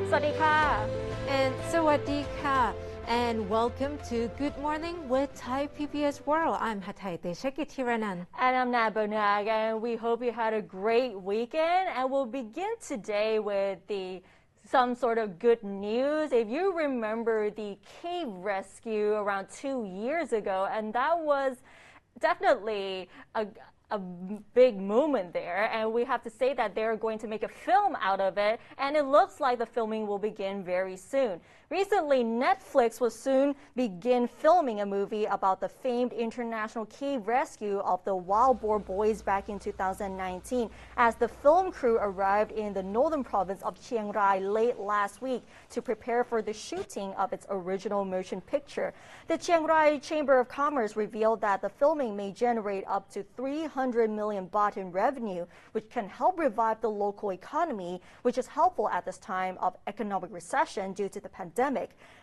สวัสดีค่ะ and สวัสดีค่ะ and welcome to Good Morning with Thai PBS World. I'm Hatay Teshekitiranan. And I'm Nat Bonag, and we hope you had a great weekend. And we'll begin today with some sort of good news. If you remember the cave rescue around 2 years ago, and that was definitely a big moment there, and we have to say that they're going to make a film out of it, and it looks like the filming will begin very soon. Recently, Netflix will soon begin filming a movie about the famed international cave rescue of the Boar boys back in 2019, as the film crew arrived in the northern province of Chiang Rai late last week to prepare for the shooting of its original motion picture. The Chiang Rai Chamber of Commerce revealed that the filming may generate up to 300 million baht in revenue, which can help revive the local economy, which is helpful at this time of economic recession due to the pandemic.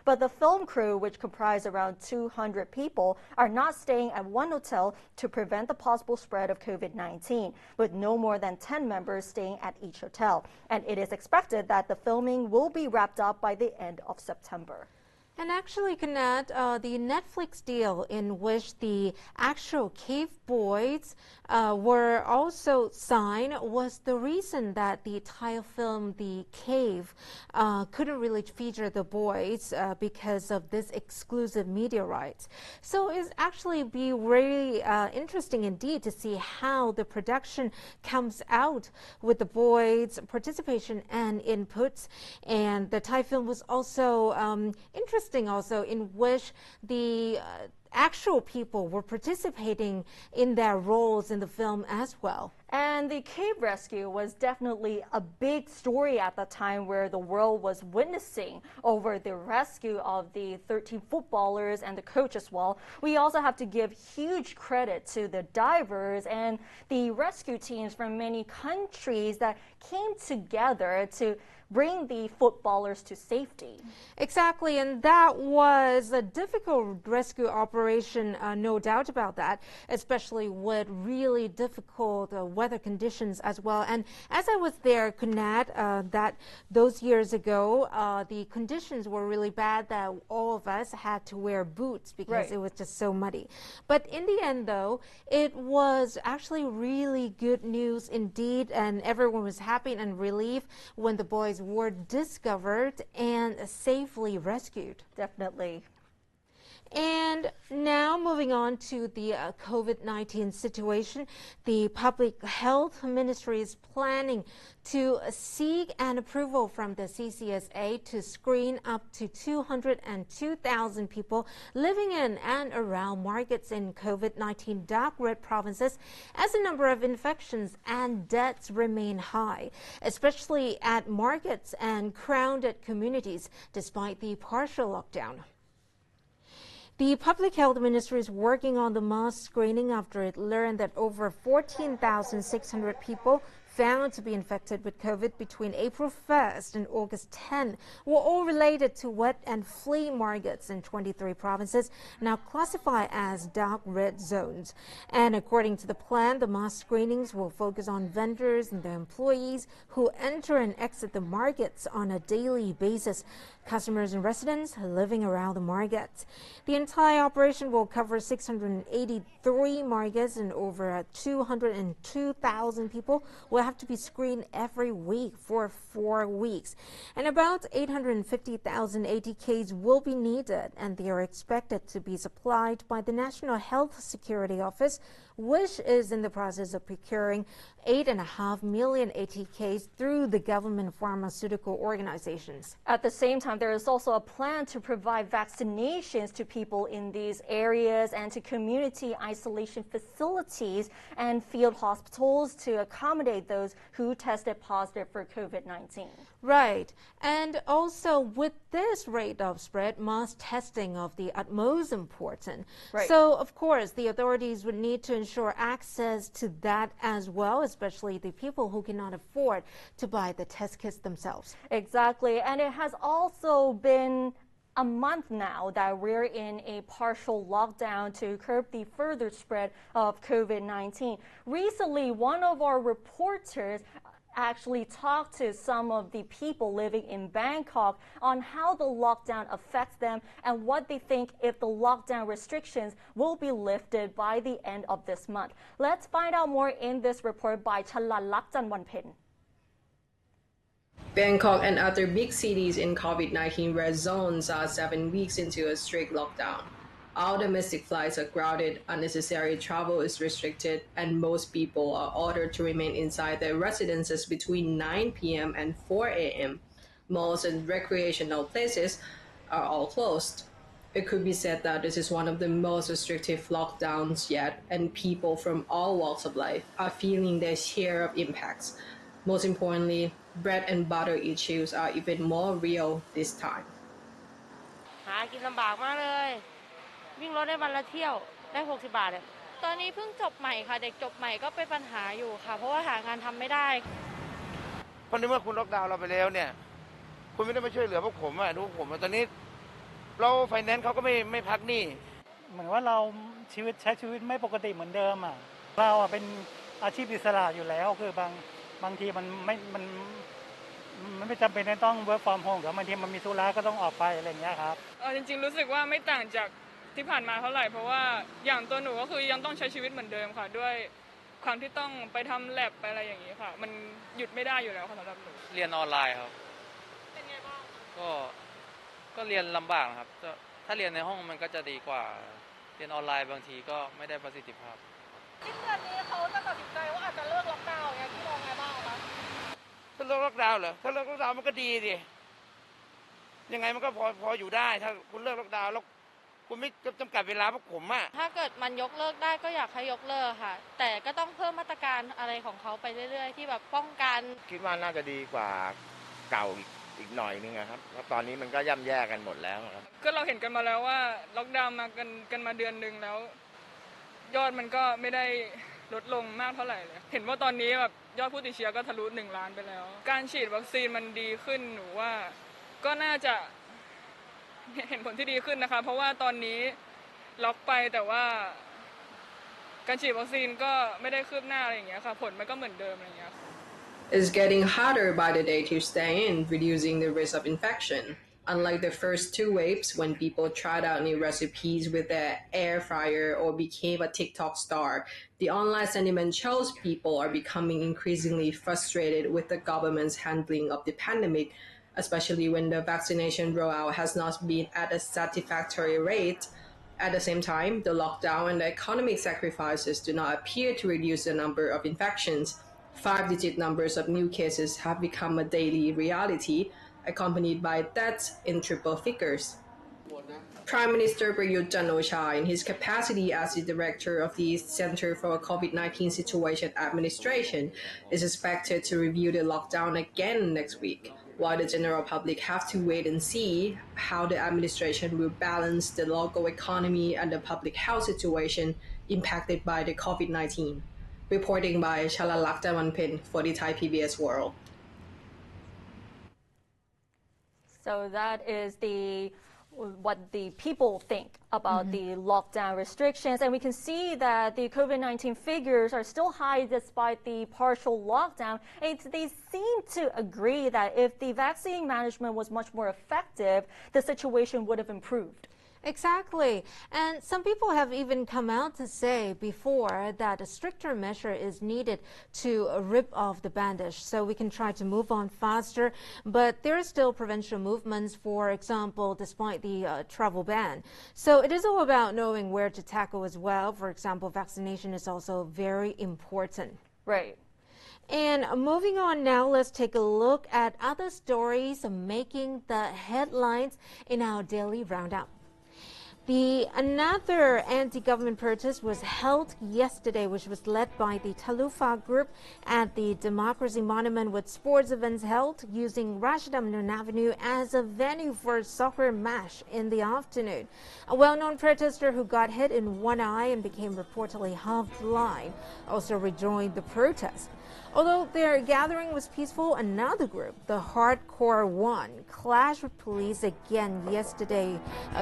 But the film crew, which comprise around 200 people, are not staying at one hotel to prevent the possible spread of COVID-19, with no more than 10 members staying at each hotel. And it is expected that the filming will be wrapped up by the end of September. And actually, Kanat, the Netflix deal in which the actual cave boys were also signed was the reason that the Thai film The Cave couldn't really feature the boys because of this exclusive media rights. So it's actually be really interesting indeed to see how the production comes out with the boys' participation and inputs. And the Thai film was also interesting also in which the actual people were participating in their roles in the film as well. And the cave rescue was definitely a big story at the time where the world was witnessing over the rescue of the 13 footballers and the coach as well. We also have to give huge credit to the divers and the rescue teams from many countries that came together to bring the footballers to safety. Exactly, and that was a difficult rescue operation, no doubt about that, especially with really difficult weather conditions as well. And as I was there, Kunat, that those years ago, the conditions were really bad that all of us had to wear boots because it was just so muddy. But in the end, though, it was actually really good news indeed, and everyone was happy and relieved when the boys were discovered and safely rescued. Definitely. And now moving on to the COVID-19 situation, the Public Health Ministry is planning to seek an approval from the CCSA to screen up to 202,000 people living in and around markets in COVID-19 dark red provinces as the number of infections and deaths remain high, especially at markets and crowded communities despite the partial lockdown. The Public Health Ministry is working on the mass screening after it learned that over 14,600 people found to be infected with COVID between April 1st and August 10 were all related to wet and flea markets in 23 provinces, now classified as dark red zones. And according to the plan, the mass screenings will focus on vendors and their employees who enter and exit the markets on a daily basis, customers and residents living around the markets. The entire operation will cover 683 markets and over 202,000 people will have to be screened every week for 4 weeks. And about 850,000 ATKs will be needed, and they are expected to be supplied by the National Health Security Office, which is in the process of procuring 8.5 million ATKs through the government pharmaceutical organizations. At the same time, there is also a plan to provide vaccinations to people in these areas and to community isolation facilities and field hospitals to accommodate those who tested positive for COVID-19. Right. And also with this rate of spread, mass testing of the utmost important. Right. So, of course, the authorities would need to ensure access to that as well, especially the people who cannot afford to buy the test kits themselves. Exactly. And it has also been a month now that we're in a partial lockdown to curb the further spread of COVID-19. Recently, one of our reporters actually talked to some of the people living in Bangkok on how the lockdown affects them and what they think if the lockdown restrictions will be lifted by the end of this month. Let's find out more in this report by Chalalak Janwanpen. Bangkok and other big cities in COVID-19 red zones are 7 weeks into a strict lockdown. All domestic flights are grounded, unnecessary travel is restricted, and most people are ordered to remain inside their residences between 9 p.m. and 4 a.m. Malls and recreational places are all closed. It could be said that this is one of the most restrictive lockdowns yet, and people from all walks of life are feeling their share of impacts. Most importantly, bread and butter issues are even more real this time. หากินลำบากมากเลยวิ่งรถได้วันละเที่ยวได้60 บาทเนี่ยตอนนี้เพิ่งจบใหม่ค่ะเด็กจบใหม่ก็เป็นปัญหาอยู่ค่ะเพราะว่าหางานทำไม่ได้เพราะในเมื่อคุณล็อกดาวน์เราไปแล้วเนี่ยคุณไม่ได้มาช่วยเหลือพวกผมดูผมตอนนี้เราไฟแนนซ์เขาก็ไม่พักหนี้เหมือนว่าเราใช้ชีวิตไม่ปกติเหมือนเดิมเราเป็นอาชีพอิสระอยู่แล้วคือบางทีมันไม่จำเป็นต้อง work from home หรือบางทีมันมีธุระก็ต้องออกไปอะไรอย่างเงี้ยครับจริงๆรู้สึกว่าไม่ต่างจากที่ผ่านมาเท่าไหร่เพราะว่าอย่างตัวหนูก็คือยังต้องใช้ชีวิตเหมือนเดิมค่ะด้วยความที่ต้องไปทำแลบไปอะไรอย่างนี้ค่ะมันหยุดไม่ได้อยู่แล้วค่ะสำหรับหนูเรียนออนไลน์ครับเป็นไงบ้างก็เรียนลำบากครับถ้าเรียนในห้องมันก็จะดีกว่าเรียนออนไลน์บางทีก็ไม่ได้ประสิทธิภาพที่เดือนนี้เขาจะตัดสินใจว่าอาจจะเลิกล็อกดาวน์อย่างที่มองไงบ้างคะถ้าเลิกล็อกดาวน์เหรอถ้าเลิกล็อกดาวน์มันก็ดีดิยังไงมันก็พออยู่ได้ถ้าคุณเลิกล็อกดาวน์แล้วคุณไม่จำกัดเวลาพวกผมถ้าเกิดมันยกเลิกได้ก็อยากให้ยกเลิกค่ะแต่ก็ต้องเพิ่มมาตรการอะไรของเขาไปเรื่อยๆที่แบบป้องกันคิดว่าน่าจะดีกว่าเก่าอีกหน่อยนึงครับเพราะตอนนี้มันก็ย่ำแย่กันหมดแล้วครับก็เราเห็นกันมาแล้วว่าล็อกดาวน์มากันมาเดือนนึงแล้วยอดมันก็ไม่ได้ลดลงมากเท่าไหร่เลยเห็นว่าตอนนี้แบบยอดผู้ติดเชื้อก็ทะลุ1 ล้านไปแล้วการฉีดวัคซีนมันดีขึ้นหนูว่าก็น่าจะเห็นผลที่ดีขึ้นนะคะเพราะว่าตอนนี้ล็อกไปแต่ว่าการฉีดวัคซีนก็ไม่ได้คืบหน้าอะไรอย่างเงี้ยค่ะผลมันก็เหมือนเดิมอะไรอย่างเงี้ย It's getting harder by the day to stay in, reducing the risk of infection. Unlike the first 2 waves when people tried out new recipes with their air fryer or became a TikTok star, the online sentiment shows people are becoming increasingly frustrated with the government's handling of the pandemic, especially when the vaccination rollout has not been at a satisfactory rate. At the same time, the lockdown and the economic sacrifices do not appear to reduce the number of infections. 5-digit numbers of new cases have become a daily reality, accompanied by deaths in triple figures. Prime Minister Prayut Chan-o-cha, in his capacity as the director of the Center for COVID-19 Situation Administration, is expected to review the lockdown again next week, while the general public have to wait and see how the administration will balance the local economy and the public health situation impacted by the COVID-19. Reporting by Chalalak Janwanpen for the Thai PBS World. So that is what the people think about the lockdown restrictions. And we can see that the COVID-19 figures are still high despite the partial lockdown. And they seem to agree that if the vaccine management was much more effective, the situation would have improved. Exactly. And some people have even come out to say before that a stricter measure is needed to rip off the bandage so we can try to move on faster. But there are still provincial movements, for example, despite the travel ban. So it is all about knowing where to tackle as well. For example, vaccination is also very important. Right. And moving on now, let's take a look at other stories making the headlines in our daily roundup. Another anti-government protest was held yesterday, which was led by the Talufa group at the Democracy Monument with sports events held using Rashidamnun Avenue as a venue for a soccer match in the afternoon. A well-known protester who got hit in one eye and became reportedly half blind also rejoined the protest. Although their gathering was peaceful, another group, the Hardcore One, clashed with police again yesterday,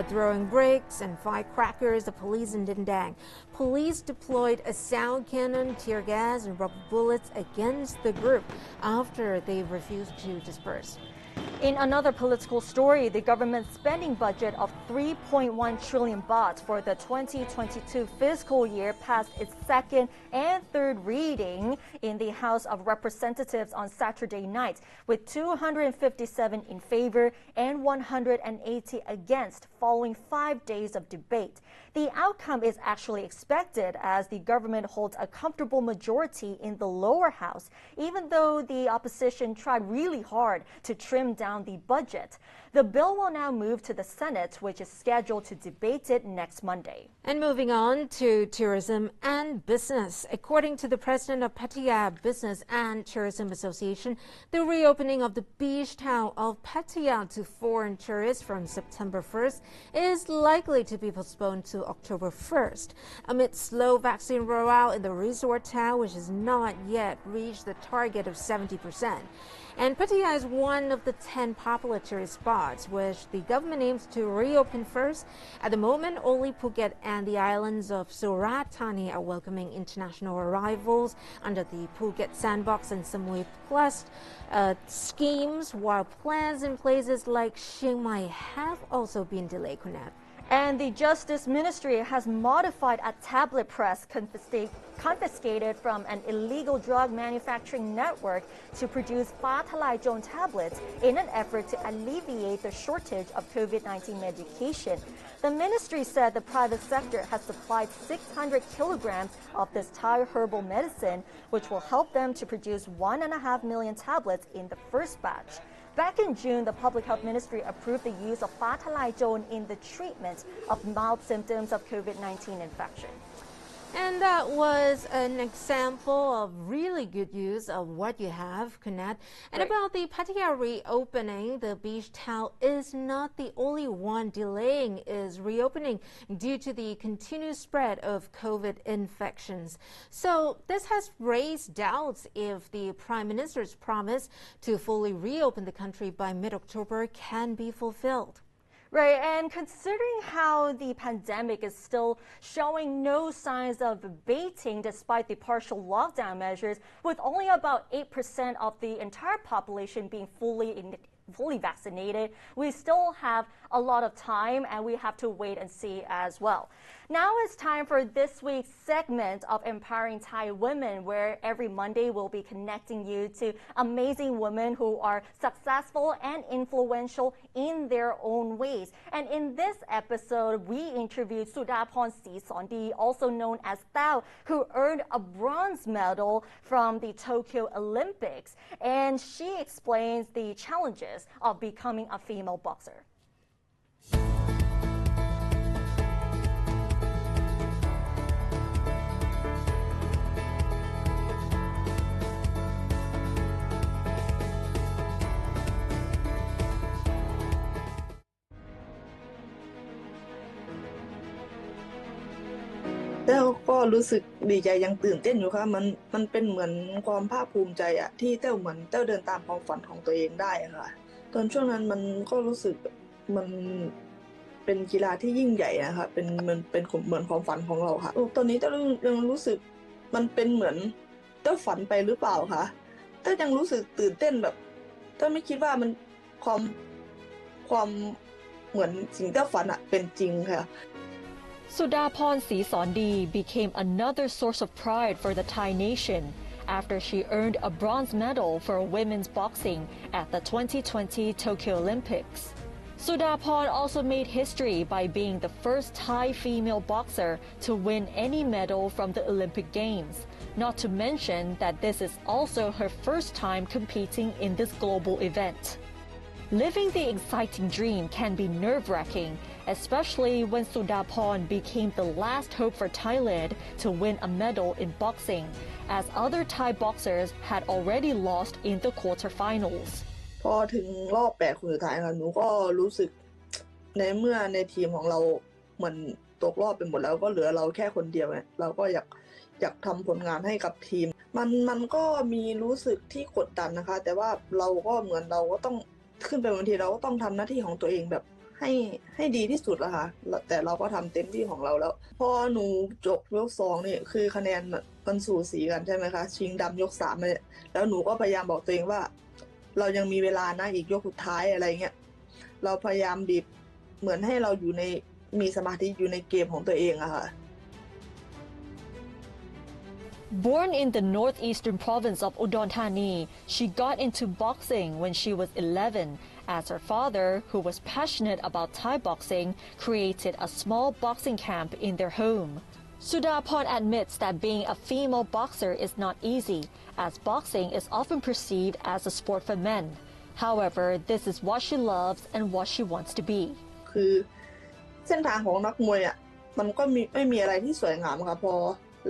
throwing bricks and firecrackers at police in Dindang. Police deployed a sound cannon, tear gas, and rubber bullets against the group after they refused to disperse. In another political story, the government spending budget of 3.1 trillion baht for the 2022 fiscal year passed its second and third reading in the House of Representatives on Saturday night, with 257 in favor and 180 against following 5 days of debate. The outcome is actually expected as the government holds a comfortable majority in the lower house, even though the opposition tried really hard to trim down the budget. The bill will now move to the Senate, which is scheduled to debate it next Monday. And moving on to tourism and business. According to the president of Pattaya Business and Tourism Association, the reopening of the beach town of Pattaya to foreign tourists from September 1st is likely to be postponed to October 1st, amid slow vaccine rollout in the resort town, which has not yet reached the target of 70%. And Pattaya is one of the 10 popular tourist spots, which the government aims to reopen first. At the moment, only Phuket and the islands of Surat Thani are welcoming international arrivals under the Phuket Sandbox and Samui Plus schemes, while plans in places like Chiang Rai have also been delayed. And the Justice Ministry has modified a tablet press confiscated from an illegal drug manufacturing network to produce Pha-Thalai-Jone tablets in an effort to alleviate the shortage of COVID-19 medication. The ministry said the private sector has supplied 600 kilograms of this Thai herbal medicine, which will help them to produce 1.5 million tablets in the first batch. Back in June, the Public Health Ministry approved the use of Pha-Thalai-Jone in the treatment of mild symptoms of COVID-19 infection. And that was an example of really good use of what you have, Kunat. And about the Pattaya reopening, the beach town is not the only one delaying its reopening due to the continued spread of COVID infections. So this has raised doubts if the Prime Minister's promise to fully reopen the country by mid-October can be fulfilled. Right, and considering how the pandemic is still showing no signs of abating despite the partial lockdown measures, with only about 8% of the entire population being fully vaccinated, we still have a lot of time and we have to wait and see as well. Now it's time for this week's segment of Empowering Thai Women, where every Monday we'll be connecting you to amazing women who are successful and influential in their own ways. And in this episode, we interviewed Sudaporn Srisondy, also known as Tao, who earned a bronze medal from the Tokyo Olympics. And she explains the challenges of becoming a female boxer.แล้วก็รู้สึกดีใจยังตื่นเต้นอยู่ค่ะมันเป็นเหมือนความภาคภูมิใจอะที่เต้าเหมือนเต้าเดินตามความฝันของตัวเองได้อะค่ะตอนช่วงนั้นมันก็รู้สึกมันเป็นกีฬาที่ยิ่งใหญ่อะค่ะมันเป็นเหมือนความฝันของเราค่ะตอนนี้เต้ายังรู้สึกมันเป็นเหมือนเต้าฝันไปหรือเปล่าคะเต้ายังรู้สึกตื่นเต้นแบบเต้าไม่คิดว่ามันความเหมือนสิ่งเต้าฝันอะเป็นจริงค่ะSudaporn Srisondy became another source of pride for the Thai nation after she earned a bronze medal for women's boxing at the 2020 Tokyo Olympics. Sudaporn also made history by being the first Thai female boxer to win any medal from the Olympic Games, not to mention that this is also her first time competing in this global event. Living the exciting dream can be nerve-wracking, especially when Sudaporn became the last hope for Thailand to win a medal in boxing, as other Thai boxers had already lost in the quarterfinals. พอถึงรอบ8คนสุดท้ายค่ะหนูก็รู้สึกในเมื่อในทีมของเราเหมือนตกรอบไปหมดแล้วก็เหลือเราแค่คนเดียวเราก็อยากทำผลงานให้กับทีม มันก็มีรู้สึกที่กดดันนะคะแต่ว่าเราก็เหมือนเราก็ต้องขึ้นไปบางทีเราก็ต้องทำหน้าที่ของตัวเองแบบให้ดีที่สุดละค่ะแต่เราก็ทำเต็มที่ของเราแล้วพอหนูจบยก2นี่คือคะแนนมันสูสีกันใช่ไหมคะชิงดำยก3เนี่ยแล้วหนูก็พยายามบอกตัวเองว่าเรายังมีเวลานะอีกยกสุดท้ายอะไรเงี้ยเราพยายามบีบเหมือนให้เราอยู่ในมีสมาธิอยู่ในเกมของตัวเองอะค่ะ Born in the northeastern province of Udon Thani, she got into boxing when she was 11, as her father, who was passionate about Thai boxing, created a small boxing camp in their home. Sudapon admits that being a female boxer is not easy, as boxing is often perceived as a sport for men. However, this is what she loves and what she wants to be. คือเส้นทางของนักมวยอ่ะมันก็ไม่มีอะไรที่สวยงามค่ะพอ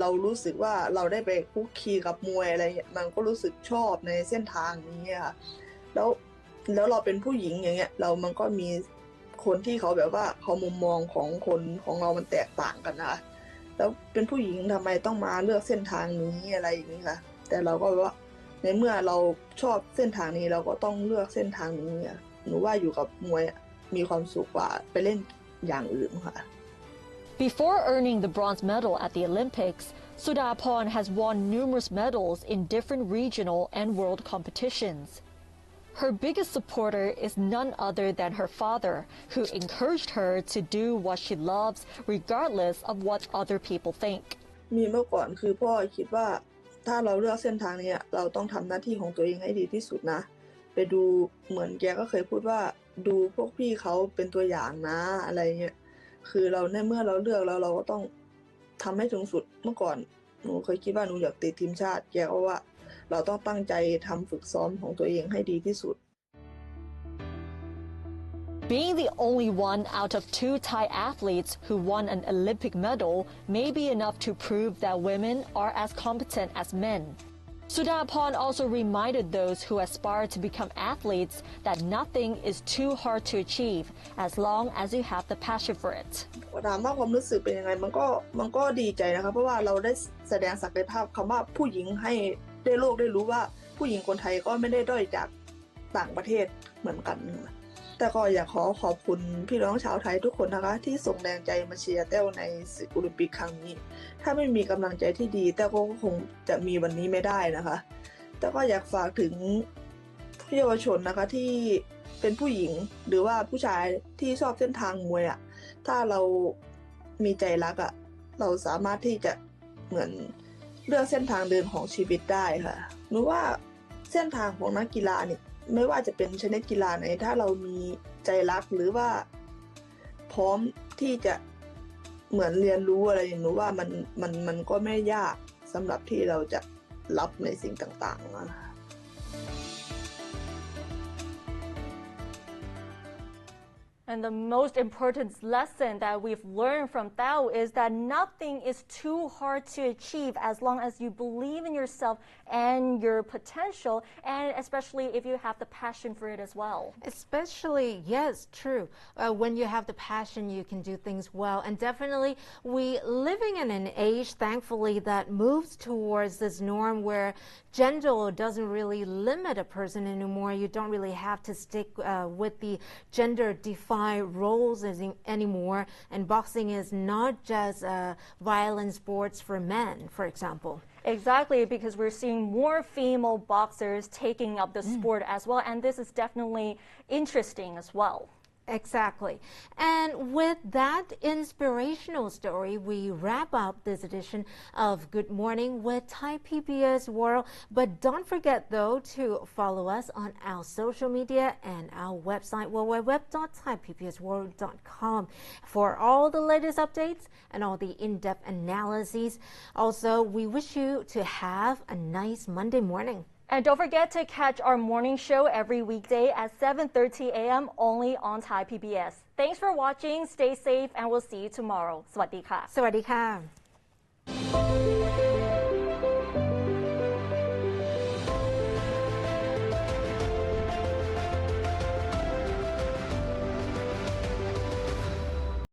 เรารู้สึกว่าเราได้ไปคุกคีกับมวยอะไรมันก็รู้สึกชอบในเส้นทางนี้ค่ะแล้วเราเป็นผู้หญิงอย่างเงี้ยมันก็มีคนที่เขาแบบว่าเขามุมมองของคนของเรามันแตกต่างกันนะคะแล้วเป็นผู้หญิงทำไมต้องมาเลือกเส้นทางนี้อะไรอย่างนี้ค่ะแต่เราก็ว่าในเมื่อเราชอบเส้นทางนี้เราก็ต้องเลือกเส้นทางนี้หนูว่าอยู่กับมวยมีความสุขกว่าไปเล่นอย่างอื่นค่ะ Before earning the bronze medal at the Olympics, Sudapon has won numerous medals in different regional and world competitions. Her biggest supporter is none other than her father, who encouraged her to do what she loves regardless of what other people think. มีเมื่อก่อนคือพ่อคิดว่าถ้าเราเลือกเส้นทางนี้เราต้องทำหน้าที่ของตัวเองให้ดีที่สุดนะไปดูเหมือนแกก็เคยพูดว่าดูพวกพี่เขาเป็นตัวอย่างนะอะไรเงี้ยคือเราในเมื่อเราเลือกแล้วเราก็ต้องทำให้ถึงสุดเมื่อก่อนหนูเคยคิดว่าหนูอยากติดทีมชาติแกก็ว่าเราต้องตั้งใจทำฝึกซ้อมของตัวเองให้ดีที่สุด Being the only one out of 2 Thai athletes who won an Olympic medal may be enough to prove that women are as competent as men. Sudapon also reminded those who aspire to become athletes that nothing is too hard to achieve as long as you have the passion for it. ถามว่าความรู้สึกเป็นยังไงมันก็ดีใจนะคะเพราะว่าเราได้แสดงศักยภาพคำว่าผู้หญิงให้ได้โลกได้รู้ว่าผู้หญิงคนไทยก็ไม่ได้ด้อยจากต่างประเทศเหมือนกันแต่ก็อยากขอบคุณพี่น้องชาวไทยทุกคนนะคะที่ส่งแรงใจมาเชียร์แต้วในศึกโอลิมปิกครั้งนี้ถ้าไม่มีกำลังใจที่ดีแต้วก็คงจะมีวันนี้ไม่ได้นะคะแต่ก็อยากฝากถึงเยาวชนนะคะที่เป็นผู้หญิงหรือว่าผู้ชายที่ชอบเส้นทางมวยถ้าเรามีใจรักเราสามารถที่จะเหมือนเลือกเส้นทางเดินของชีวิตได้ค่ะหนูว่าเส้นทางของนักกีฬาเนี่ยไม่ว่าจะเป็นชนิดกีฬาไหนถ้าเรามีใจรักหรือว่าพร้อมที่จะเหมือนเรียนรู้อะไรหนูว่ามันก็ไม่ยากสำหรับที่เราจะรับในสิ่งต่างๆนะคะ And the most important lesson that we've learned from Tao is that nothing is too hard to achieve as long as you believe in yourself and your potential, and especially if you have the passion for it as well. Especially, yes, true. When you have the passion, you can do things well. And definitely, we living in an age, thankfully, that moves towards this norm where gender doesn't really limit a person anymore. You don't really have to stick with the gender-defined roles anymore. And boxing is not just violent sports for men, for example. Exactly, because we're seeing more female boxers taking up the sport as well, and this is definitely interesting as well. Exactly. And with that inspirational story, we wrap up this edition of Good Morning with Thai PBS World. But don't forget, though, to follow us on our social media and our website, www.thaipbsworld.com, for all the latest updates and all the in-depth analyses. Also, we wish you to have a nice Monday morning. And don't forget to catch our morning show every weekday at 7:30 a.m. only on Thai PBS. Thanks for watching, stay safe, and we'll see you tomorrow. สวัสดีค่ะ สวัสดีค่ะ